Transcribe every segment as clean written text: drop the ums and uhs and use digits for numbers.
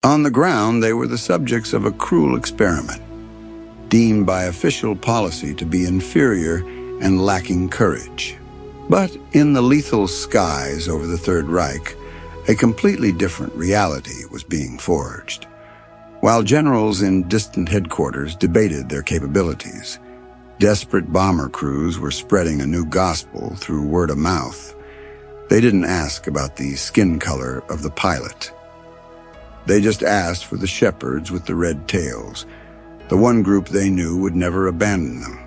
On the ground, they were the subjects of a cruel experiment, deemed by official policy to be inferior and lacking courage. But in the lethal skies over the Third Reich, a completely different reality was being forged. While generals in distant headquarters debated their capabilities, desperate bomber crews were spreading a new gospel through word of mouth. They didn't ask about the skin color of the pilot. They just asked for the shepherds with the red tails, the one group they knew would never abandon them.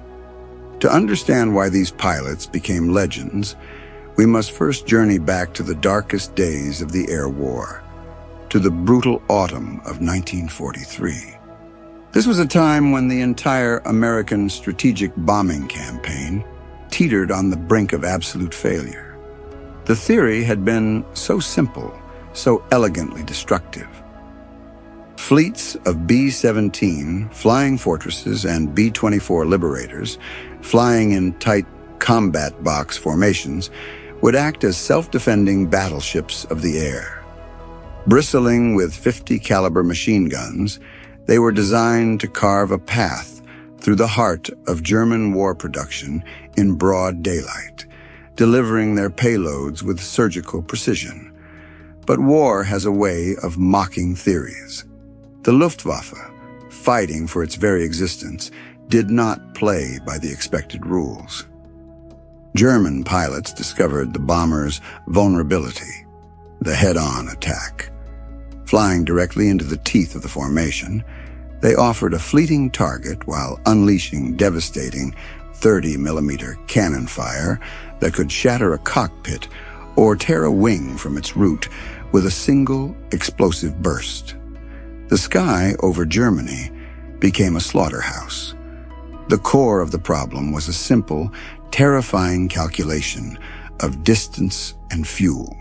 To understand why these pilots became legends, we must first journey back to the darkest days of the air war, to the brutal autumn of 1943. This was a time when the entire American strategic bombing campaign teetered on the brink of absolute failure. The theory had been so simple, so elegantly destructive. Fleets of B-17 flying fortresses and B-24 Liberators, flying in tight combat box formations, would act as self-defending battleships of the air. Bristling with 50 caliber machine guns, they were designed to carve a path through the heart of German war production in broad daylight, delivering their payloads with surgical precision. But war has a way of mocking theories. The Luftwaffe, fighting for its very existence, did not play by the expected rules. German pilots discovered the bomber's vulnerability, the head-on attack. Flying directly into the teeth of the formation, they offered a fleeting target while unleashing devastating 30-millimeter cannon fire that could shatter a cockpit or tear a wing from its root with a single explosive burst. The sky over Germany became a slaughterhouse. The core of the problem was a simple, terrifying calculation of distance and fuel.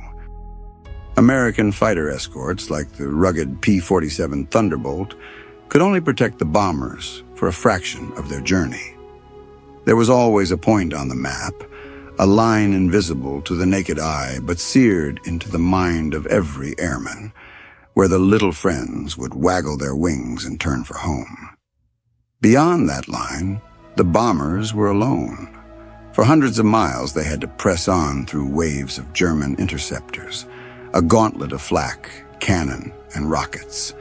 American fighter escorts, like the rugged P-47 Thunderbolt, could only protect the bombers for a fraction of their journey. There was always a point on the map, a line invisible to the naked eye but seared into the mind of every airman, where the little friends would waggle their wings and turn for home. Beyond that line, the bombers were alone. For hundreds of miles, they had to press on through waves of German interceptors, a gauntlet of flak, cannon, and rockets.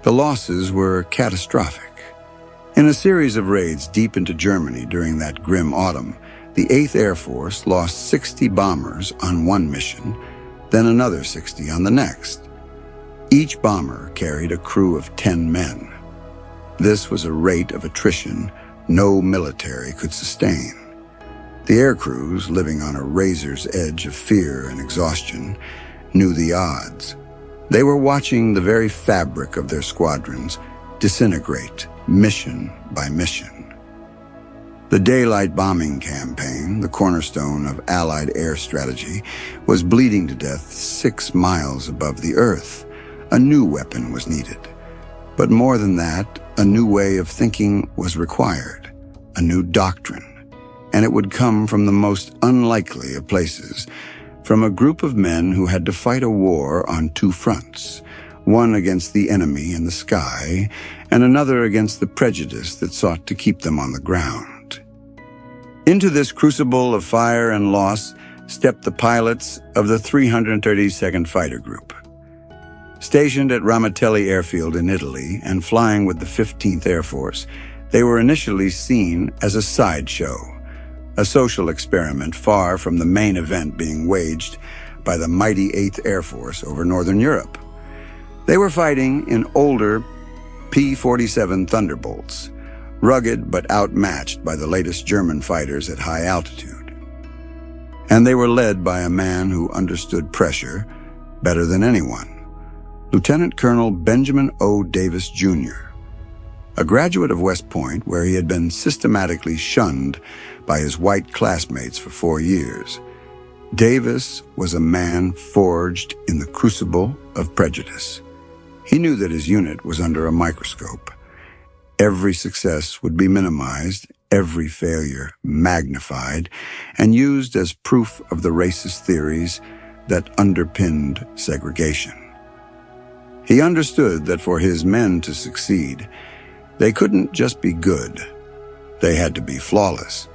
The losses were catastrophic. In a series of raids deep into Germany during that grim autumn, the 8th Air Force lost 60 bombers on one mission, then another 60 on the next. Each bomber carried a crew of 10 men. This was a rate of attrition no military could sustain. The air crews, living on a razor's edge of fear and exhaustion, knew the odds. They were watching the very fabric of their squadrons disintegrate mission by mission. The daylight bombing campaign, the cornerstone of Allied air strategy, was bleeding to death 6 miles above the earth. A new weapon was needed. But more than that, a new way of thinking was required, a new doctrine. And it would come from the most unlikely of places, from a group of men who had to fight a war on 2 fronts, one against the enemy in the sky, and another against the prejudice that sought to keep them on the ground. Into this crucible of fire and loss stepped the pilots of the 332nd Fighter Group. Stationed at Ramatelli Airfield in Italy and flying with the 15th Air Force, they were initially seen as a sideshow, a social experiment far from the main event being waged by the mighty 8th Air Force over Northern Europe. They were fighting in older P-47 Thunderbolts, rugged but outmatched by the latest German fighters at high altitude. And they were led by a man who understood pressure better than anyone, Lieutenant Colonel Benjamin O. Davis, Jr., a graduate of West Point where he had been systematically shunned by his white classmates for 4 years. Davis was a man forged in the crucible of prejudice. He knew that his unit was under a microscope. Every success would be minimized, every failure magnified, and used as proof of the racist theories that underpinned segregation. He understood that for his men to succeed, they couldn't just be good. They had to be flawless.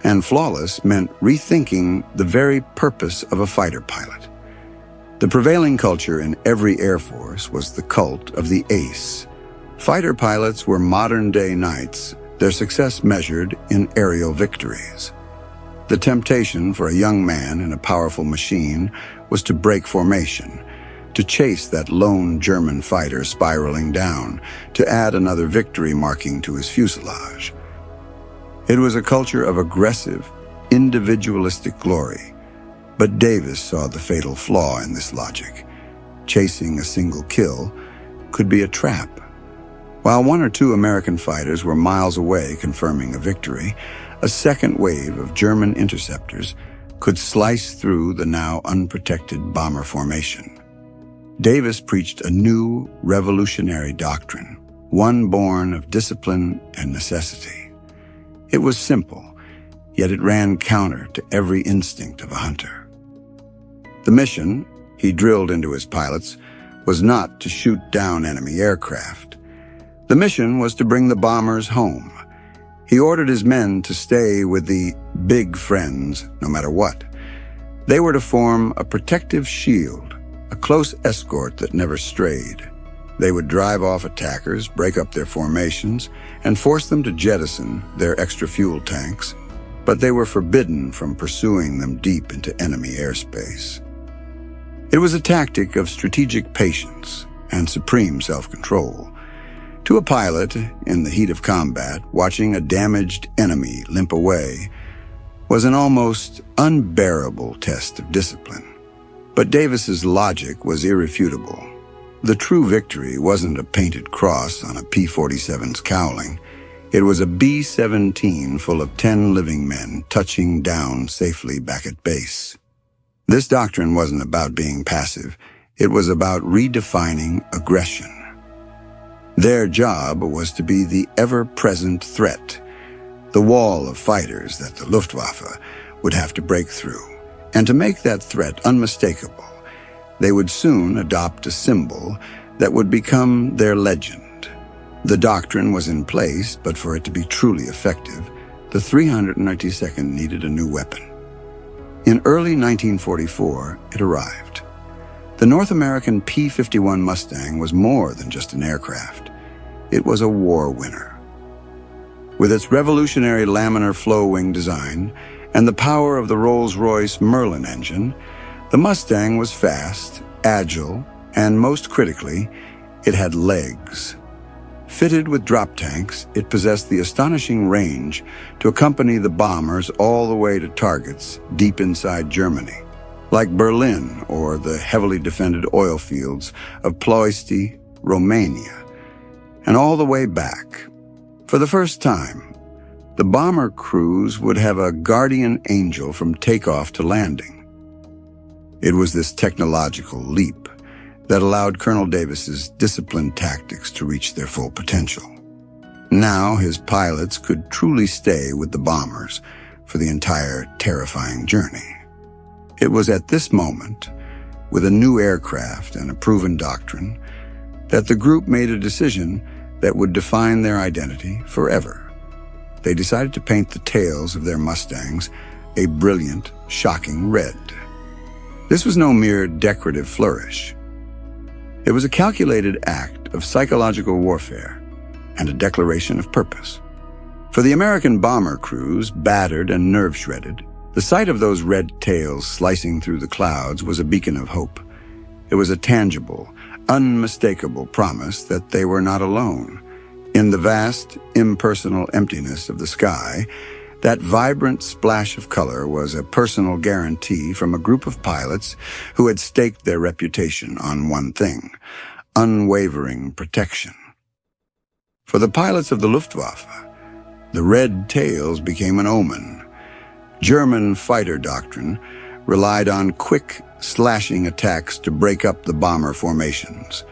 And flawless meant rethinking the very purpose of a fighter pilot. The prevailing culture in every Air Force was the cult of the ace. Fighter pilots were modern-day knights, their success measured in aerial victories. The temptation for a young man in a powerful machine was to break formation, to chase that lone German fighter spiraling down, to add another victory marking to his fuselage. It was a culture of aggressive, individualistic glory. But Davis saw the fatal flaw in this logic. Chasing a single kill could be a trap. While one or two American fighters were miles away confirming a victory, a second wave of German interceptors could slice through the now unprotected bomber formation. Davis preached a new revolutionary doctrine, one born of discipline and necessity. It was simple, yet it ran counter to every instinct of a hunter. The mission, he drilled into his pilots, was not to shoot down enemy aircraft. The mission was to bring the bombers home. He ordered his men to stay with the big friends no matter what. They were to form a protective shield, a close escort that never strayed. They would drive off attackers, break up their formations, and force them to jettison their extra fuel tanks, but they were forbidden from pursuing them deep into enemy airspace. It was a tactic of strategic patience and supreme self-control. To a pilot, in the heat of combat, watching a damaged enemy limp away was an almost unbearable test of discipline. But Davis's logic was irrefutable. The true victory wasn't a painted cross on a P-47's cowling. It was a B-17 full of 10 living men touching down safely back at base. This doctrine wasn't about being passive. It was about redefining aggression. Their job was to be the ever-present threat, the wall of fighters that the Luftwaffe would have to break through. And to make that threat unmistakable, they would soon adopt a symbol that would become their legend. The doctrine was in place, but for it to be truly effective, the 392nd needed a new weapon. In early 1944, it arrived. The North American P-51 Mustang was more than just an aircraft. It was a war winner. With its revolutionary laminar flow wing design and the power of the Rolls-Royce Merlin engine, the Mustang was fast, agile, and most critically, it had legs. Fitted with drop tanks, it possessed the astonishing range to accompany the bombers all the way to targets deep inside Germany, like Berlin or the heavily defended oil fields of Ploiești, Romania, and all the way back. For the first time, the bomber crews would have a guardian angel from takeoff to landing. It was this technological leap that allowed Colonel Davis's disciplined tactics to reach their full potential. Now his pilots could truly stay with the bombers for the entire terrifying journey. It was at this moment, with a new aircraft and a proven doctrine, that the group made a decision that would define their identity forever. They decided to paint the tails of their Mustangs a brilliant, shocking red. This was no mere decorative flourish. It was a calculated act of psychological warfare and a declaration of purpose. For the American bomber crews, battered and nerve-shredded, the sight of those red tails slicing through the clouds was a beacon of hope. It was a tangible, unmistakable promise that they were not alone. In the vast, impersonal emptiness of the sky, that vibrant splash of color was a personal guarantee from a group of pilots who had staked their reputation on one thing: unwavering protection. For the pilots of the Luftwaffe, the red tails became an omen. German fighter doctrine relied on quick, slashing attacks to break up the bomber formations.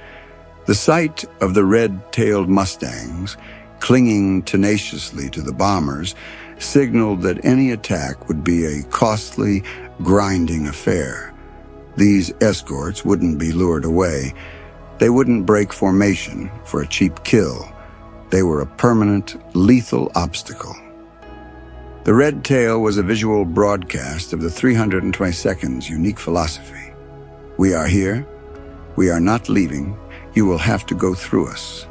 The sight of the red-tailed Mustangs, clinging tenaciously to the bombers, signaled that any attack would be a costly, grinding affair. These escorts wouldn't be lured away. They wouldn't break formation for a cheap kill. They were a permanent, lethal obstacle. The red tail was a visual broadcast of the 322nd's unique philosophy. We are here. We are not leaving. You will have to go through us.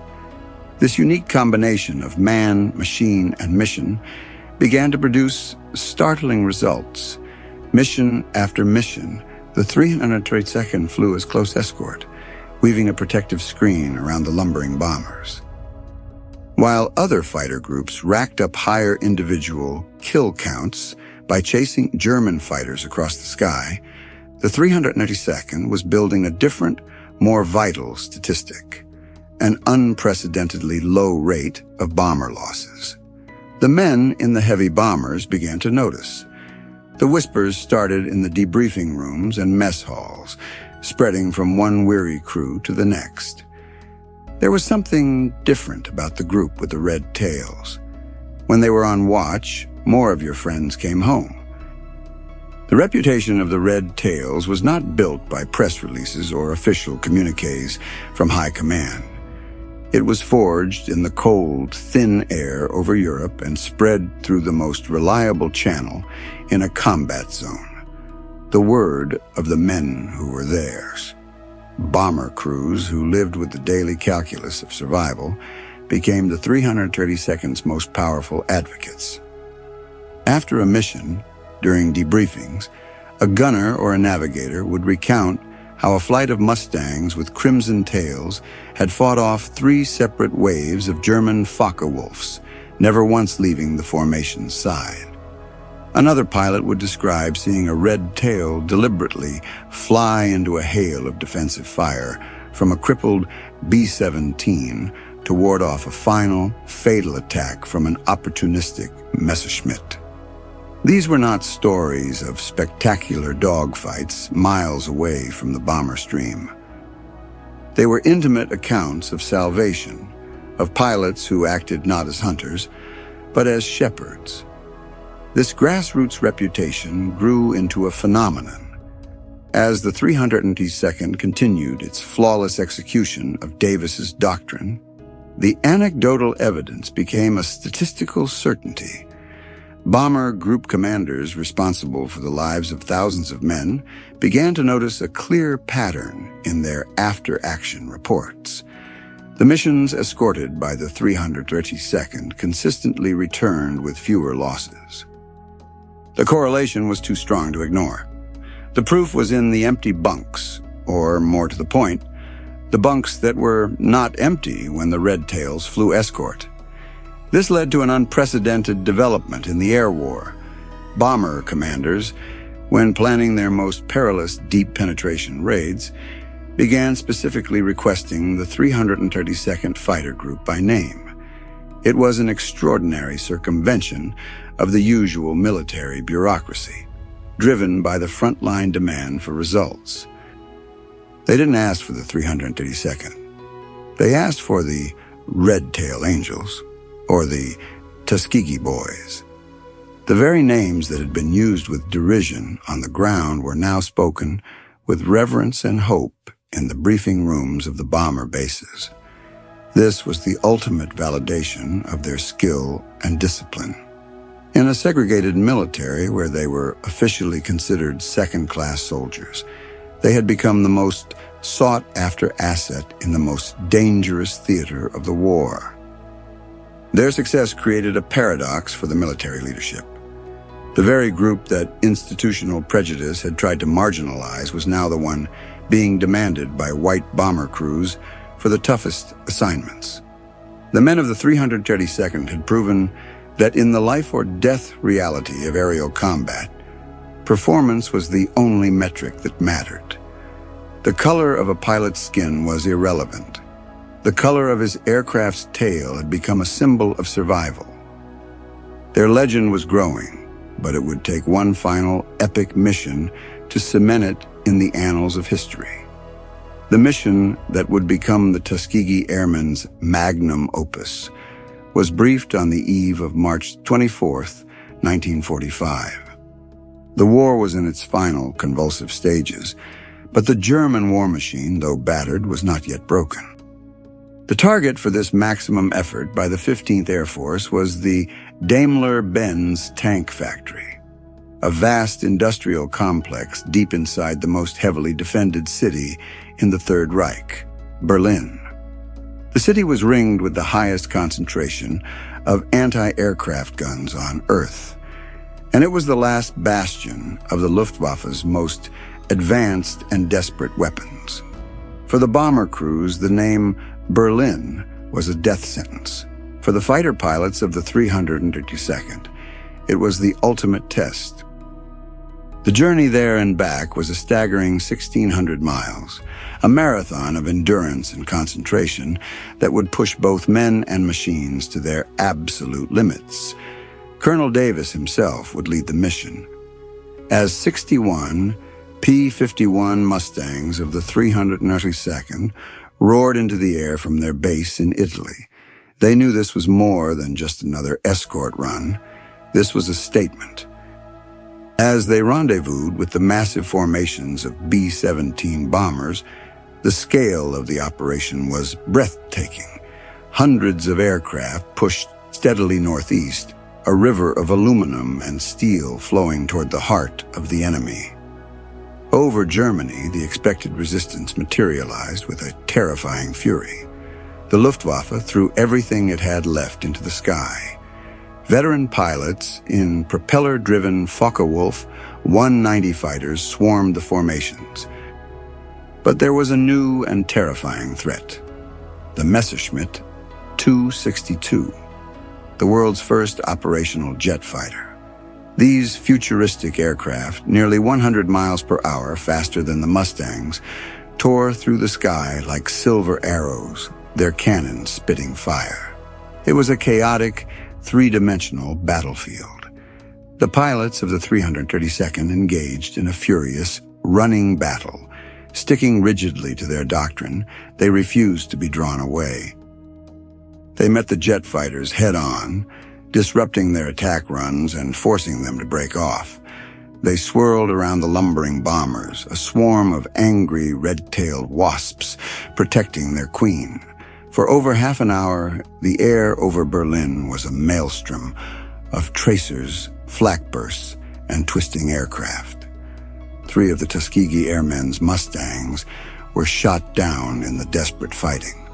This unique combination of man, machine, and mission began to produce startling results. Mission after mission, the 322nd flew as close escort, weaving a protective screen around the lumbering bombers. While other fighter groups racked up higher individual kill counts by chasing German fighters across the sky, the 392nd was building a different, more vital statistic: an unprecedentedly low rate of bomber losses. The men in the heavy bombers began to notice. The whispers started in the debriefing rooms and mess halls, spreading from one weary crew to the next. There was something different about the group with the red tails. When they were on watch, more of your friends came home. The reputation of the red tails was not built by press releases or official communiques from high command. It was forged in the cold, thin air over Europe and spread through the most reliable channel in a combat zone. The word of the men who were theirs. Bomber crews who lived with the daily calculus of survival became the 332nd's most powerful advocates. After a mission, during debriefings, a gunner or a navigator would recount how a flight of Mustangs with crimson tails had fought off 3 separate waves of German Focke-Wulfs, never once leaving the formation's side. Another pilot would describe seeing a red tail deliberately fly into a hail of defensive fire from a crippled B-17 to ward off a final, fatal attack from an opportunistic Messerschmitt. These were not stories of spectacular dogfights miles away from the bomber stream. They were intimate accounts of salvation, of pilots who acted not as hunters, but as shepherds. This grassroots reputation grew into a phenomenon. As the 322nd continued its flawless execution of Davis's doctrine, the anecdotal evidence became a statistical certainty. Bomber group commanders responsible for the lives of thousands of men began to notice a clear pattern in their after-action reports. The missions escorted by the 332nd consistently returned with fewer losses. The correlation was too strong to ignore. The proof was in the empty bunks, or more to the point, the bunks that were not empty when the red tails flew escort. This led to an unprecedented development in the air war. Bomber commanders, when planning their most perilous deep penetration raids, began specifically requesting the 332nd Fighter Group by name. It was an extraordinary circumvention of the usual military bureaucracy, driven by the frontline demand for results. They didn't ask for the 332nd. They asked for the Red Tail Angels, or the Tuskegee Boys. The very names that had been used with derision on the ground were now spoken with reverence and hope in the briefing rooms of the bomber bases. This was the ultimate validation of their skill and discipline. In a segregated military where they were officially considered second-class soldiers, they had become the most sought-after asset in the most dangerous theater of the war. Their success created a paradox for the military leadership. The very group that institutional prejudice had tried to marginalize was now the one being demanded by white bomber crews for the toughest assignments. The men of the 332nd had proven that in the life-or-death reality of aerial combat, performance was the only metric that mattered. The color of a pilot's skin was irrelevant. The color of his aircraft's tail had become a symbol of survival. Their legend was growing, but it would take one final epic mission to cement it in the annals of history. The mission that would become the Tuskegee Airmen's magnum opus was briefed on the eve of March 24th, 1945. The war was in its final convulsive stages, But the German war machine, though battered, was not yet broken. The target for this maximum effort by the 15th Air Force was the Daimler-Benz tank factory, a vast industrial complex deep inside the most heavily defended city in the Third Reich, Berlin. The city was ringed with the highest concentration of anti-aircraft guns on Earth, and it was the last bastion of the Luftwaffe's most advanced and desperate weapons. For the bomber crews, the name Berlin was a death sentence. For the fighter pilots of the 332nd, it was the ultimate test. The journey there and back was a staggering 1,600 miles, a marathon of endurance and concentration that would push both men and machines to their absolute limits. Colonel Davis himself would lead the mission. As 61 P-51 Mustangs of the 332nd roared into the air from their base in Italy, they knew this was more than just another escort run. This was a statement. As they rendezvoused with the massive formations of B-17 bombers, the scale of the operation was breathtaking. Hundreds of aircraft pushed steadily northeast, a river of aluminum and steel flowing toward the heart of the enemy. Over Germany, the expected resistance materialized with a terrifying fury. The Luftwaffe threw everything it had left into the sky. Veteran pilots in propeller-driven Focke-Wulf 190 fighters swarmed the formations. But there was a new and terrifying threat: the Messerschmitt 262, the world's first operational jet fighter. These futuristic aircraft, nearly 100 miles per hour faster than the Mustangs, tore through the sky like silver arrows, their cannons spitting fire. It was a chaotic, three-dimensional battlefield. The pilots of the 332nd engaged in a furious, running battle. Sticking rigidly to their doctrine, they refused to be drawn away. They met the jet fighters head-on, disrupting their attack runs and forcing them to break off. They swirled around the lumbering bombers, a swarm of angry, red-tailed wasps protecting their queen. For over half an hour, the air over Berlin was a maelstrom of tracers, flak bursts, and twisting aircraft. 3 of the Tuskegee Airmen's Mustangs were shot down in the desperate fighting.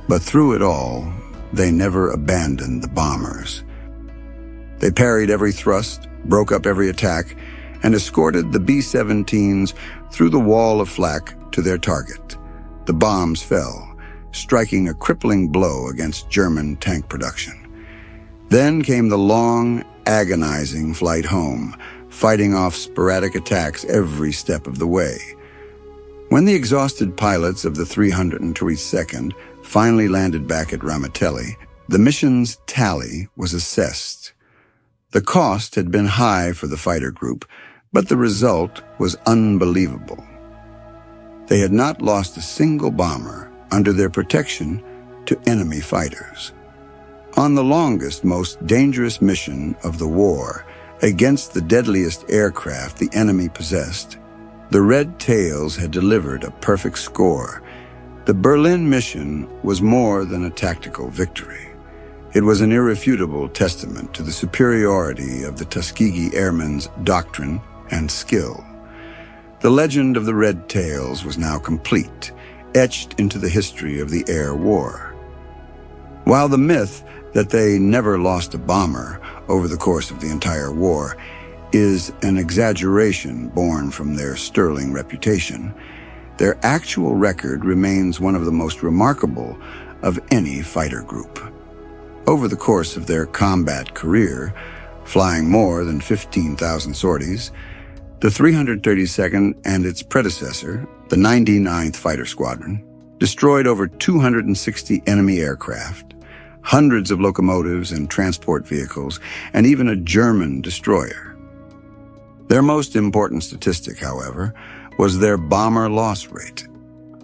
But through it all, they never abandoned the bombers. They parried every thrust, broke up every attack, and escorted the B-17s through the wall of flak to their target. The bombs fell, striking a crippling blow against German tank production. Then came the long, agonizing flight home, fighting off sporadic attacks every step of the way. When the exhausted pilots of the 332nd finally landed back at Ramitelli, the mission's tally was assessed. The cost had been high for the fighter group, but the result was unbelievable. They had not lost a single bomber under their protection to enemy fighters. On the longest, most dangerous mission of the war, against the deadliest aircraft the enemy possessed, the Red Tails had delivered a perfect score. The Berlin mission was more than a tactical victory. It was an irrefutable testament to the superiority of the Tuskegee Airmen's doctrine and skill. The legend of the Red Tails was now complete, etched into the history of the air war. While the myth that they never lost a bomber over the course of the entire war is an exaggeration born from their sterling reputation, their actual record remains one of the most remarkable of any fighter group. Over the course of their combat career, flying more than 15,000 sorties, the 332nd and its predecessor, the 99th Fighter Squadron, destroyed over 260 enemy aircraft, hundreds of locomotives and transport vehicles, and even a German destroyer. Their most important statistic, however, was their bomber loss rate.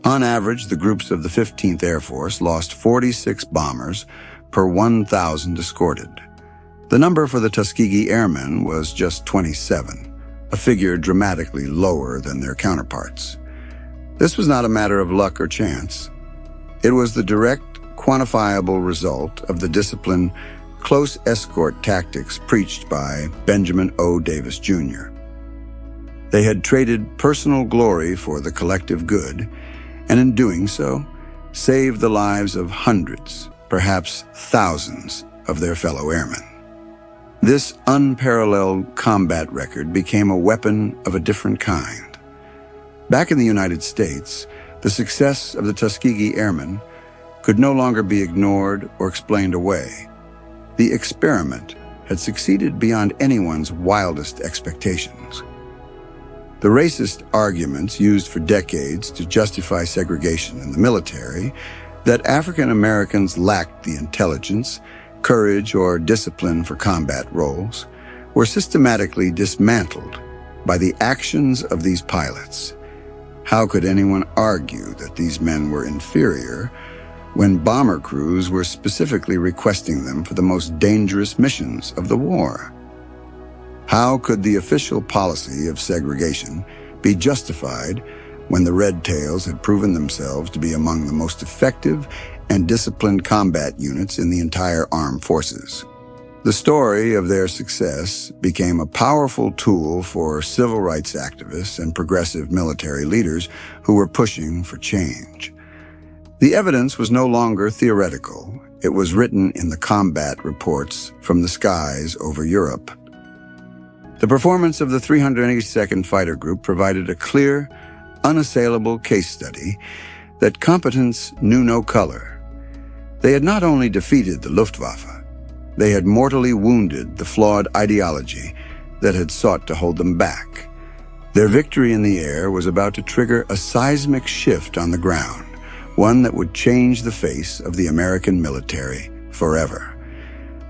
On average, the groups of the 15th Air Force lost 46 bombers per 1,000 escorted. The number for the Tuskegee Airmen was just 27, a figure dramatically lower than their counterparts. This was not a matter of luck or chance. It was the direct, quantifiable result of the disciplined, close escort tactics preached by Benjamin O. Davis, Jr. They had traded personal glory for the collective good, and in doing so, saved the lives of hundreds, perhaps thousands, of their fellow airmen. This unparalleled combat record became a weapon of a different kind. Back in the United States, the success of the Tuskegee Airmen could no longer be ignored or explained away. The experiment had succeeded beyond anyone's wildest expectations. The racist arguments used for decades to justify segregation in the military, that African Americans lacked the intelligence, courage, or discipline for combat roles, were systematically dismantled by the actions of these pilots. How could anyone argue that these men were inferior when bomber crews were specifically requesting them for the most dangerous missions of the war? How could the official policy of segregation be justified when the Red Tails had proven themselves to be among the most effective and disciplined combat units in the entire armed forces? The story of their success became a powerful tool for civil rights activists and progressive military leaders who were pushing for change. The evidence was no longer theoretical. It was written in the combat reports from the skies over Europe. The performance of the 382nd Fighter Group provided a clear, unassailable case study that competence knew no color. They had not only defeated the Luftwaffe, they had mortally wounded the flawed ideology that had sought to hold them back. Their victory in the air was about to trigger a seismic shift on the ground, one that would change the face of the American military forever.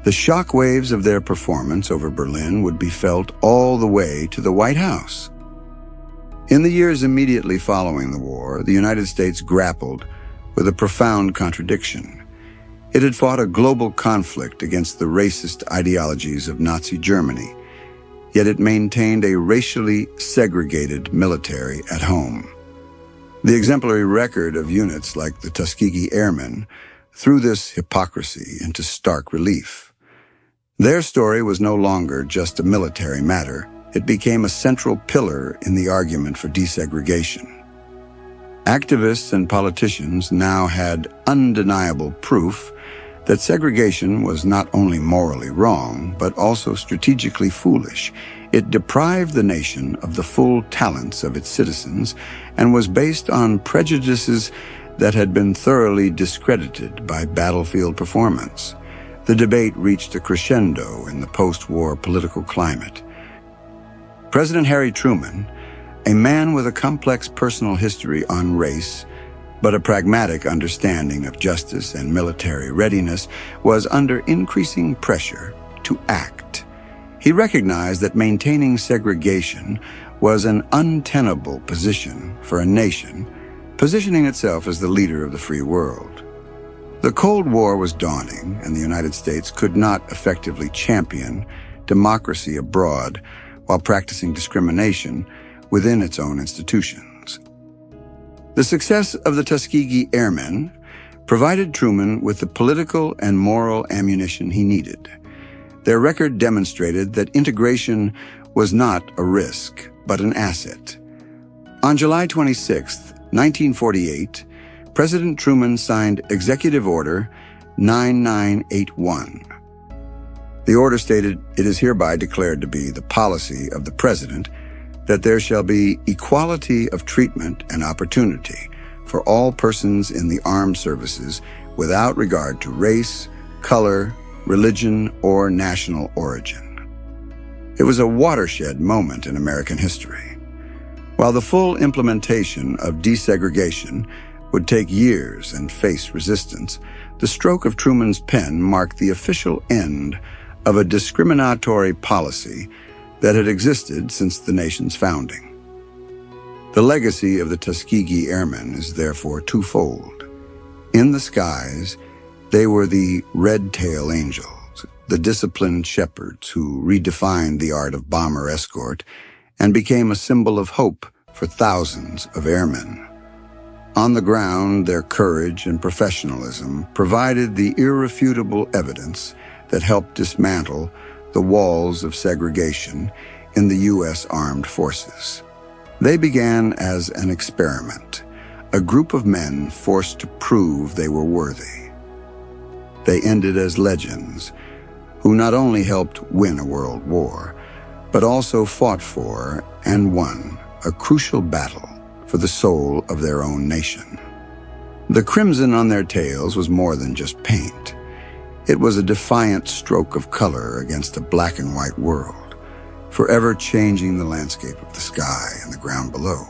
The shockwaves of their performance over Berlin would be felt all the way to the White House. In the years immediately following the war, the United States grappled with a profound contradiction. It had fought a global conflict against the racist ideologies of Nazi Germany, yet it maintained a racially segregated military at home. The exemplary record of units like the Tuskegee Airmen threw this hypocrisy into stark relief. Their story was no longer just a military matter. It became a central pillar in the argument for desegregation. Activists and politicians now had undeniable proof that segregation was not only morally wrong, but also strategically foolish. It deprived the nation of the full talents of its citizens and was based on prejudices that had been thoroughly discredited by battlefield performance. The debate reached a crescendo in the post-war political climate. President Harry Truman, a man with a complex personal history on race, but a pragmatic understanding of justice and military readiness, was under increasing pressure to act. He recognized that maintaining segregation was an untenable position for a nation positioning itself as the leader of the free world. The Cold War was dawning, and the United States could not effectively champion democracy abroad while practicing discrimination within its own institutions. The success of the Tuskegee Airmen provided Truman with the political and moral ammunition he needed. Their record demonstrated that integration was not a risk, but an asset. On July 26, 1948, President Truman signed Executive Order 9981. The order stated, "It is hereby declared to be the policy of the President that there shall be equality of treatment and opportunity for all persons in the armed services without regard to race, color, religion, or national origin." It was a watershed moment in American history. While the full implementation of desegregation would take years and face resistance, the stroke of Truman's pen marked the official end of a discriminatory policy that had existed since the nation's founding. The legacy of the Tuskegee Airmen is therefore twofold. In the skies, they were the red-tail angels, the disciplined shepherds who redefined the art of bomber escort and became a symbol of hope for thousands of airmen. On the ground, their courage and professionalism provided the irrefutable evidence that helped dismantle the walls of segregation in the U.S. Armed Forces. They began as an experiment, a group of men forced to prove they were worthy. They ended as legends, who not only helped win a world war, but also fought for and won a crucial battle for the soul of their own nation. The crimson on their tails was more than just paint. It was a defiant stroke of color against a black and white world, forever changing the landscape of the sky and the ground below.